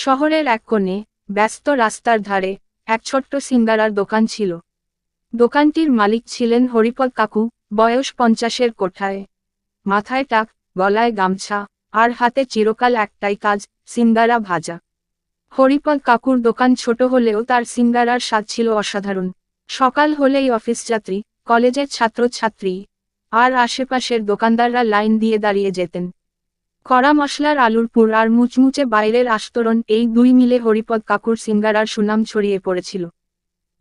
শহরের এক কোণে ব্যস্ত রাস্তার ধারে এক ছোট্ট সিঙ্গারার দোকান ছিল। দোকানটির মালিক ছিলেন হরিপদ কাকু, বয়স 50-এর কোঠায়। মাথায় টাক, গলায় গামছা, আর হাতে চিরকাল একটাই কাজ, সিঙ্গারা ভাজা। হরিপদ কাকুর দোকান ছোট হলেও তার সিঙ্গারার স্বাদ ছিল অসাধারণ। সকাল হলেই অফিস যাত্রী, কলেজের ছাত্রছাত্রী আর আশেপাশের দোকানদাররা লাইন দিয়ে দাঁড়িয়ে যেতেন। কড়া মশলার আলুর পুর আর মুচমুচে বাইরের আস্তরণ, এই দুই মিলে হরিপদ কাকুর সিঙ্গারার সুনাম ছড়িয়ে পড়েছিল।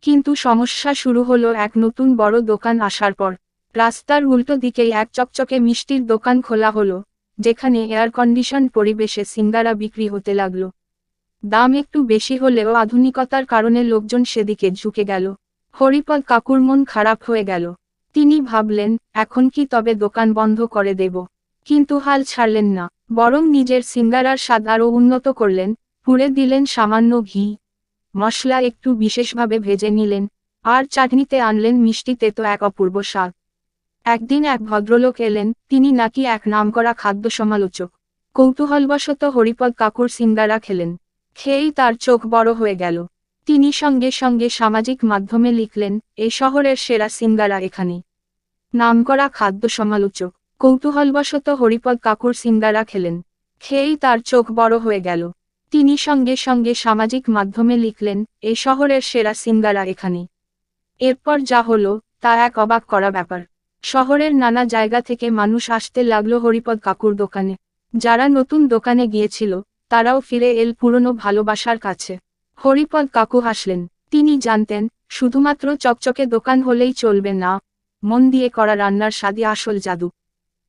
কিন্তু সমস্যা শুরু হলো এক নতুন বড় দোকান আসার পর। রাস্তার উল্টো দিকেই এক চকচকে মিষ্টির দোকান খোলা হলো, যেখানে এয়ার কন্ডিশন পরিবেশে সিঙ্গারা বিক্রি হতে লাগলো। দাম একটু বেশি হলেও আধুনিকতার কারণে লোকজন সেদিকে ঝুঁকে গেল। হরিপদ কাকুর মন খারাপ হয়ে গেল। তিনি ভাবলেন, এখন কি তবে দোকান বন্ধ করে দেব? কিন্তু হাল ছাড়লেন না, বরং নিজের সিঙ্গারার স্বাদ আরও উন্নত করলেন। পুড়ে দিলেন সামান্য ঘি, মশলা একটু বিশেষভাবে ভেজে নিলেন, আর চাটনিতে আনলেন মিষ্টি তেতো এক অপূর্ব স্বাদ। একদিন এক ভদ্রলোক এলেন, তিনি নাকি এক নামকরা খাদ্য সমালোচক। কৌতূহলবশত হরিপদ কাকুর সিঙ্গারা খেলেন। খেয়েই তার চোখ বড় হয়ে গেল। তিনি সঙ্গে সঙ্গে সামাজিক মাধ্যমে লিখলেন, এই শহরের সেরা সিঙ্গারা এখানে। নামকরা খাদ্য সমালোচক কৌতূহলবশত হরিপদ কাকুর সিঙ্গারা খেলেন। খেয়েই তার চোখ বড় হয়ে গেল। তিনি সঙ্গে সঙ্গে সামাজিক মাধ্যমে লিখলেন, এই শহরের সেরা সিঙ্গারা এখানে। এরপর যা হলো তা এক অবাক করা ব্যাপার। শহরের নানা জায়গা থেকে মানুষ আসতে লাগলো হরিপদ কাকুর দোকানে। যারা নতুন দোকানে গিয়েছিল, তারাও ফিরে এল পুরনো ভালোবাসার কাছে। হরিপদ কাকু হাসলেন। তিনি জানতেন, শুধুমাত্র চকচকে দোকান হলেই চলবে না, মন দিয়ে করা রান্নার স্বাদই আসল জাদু।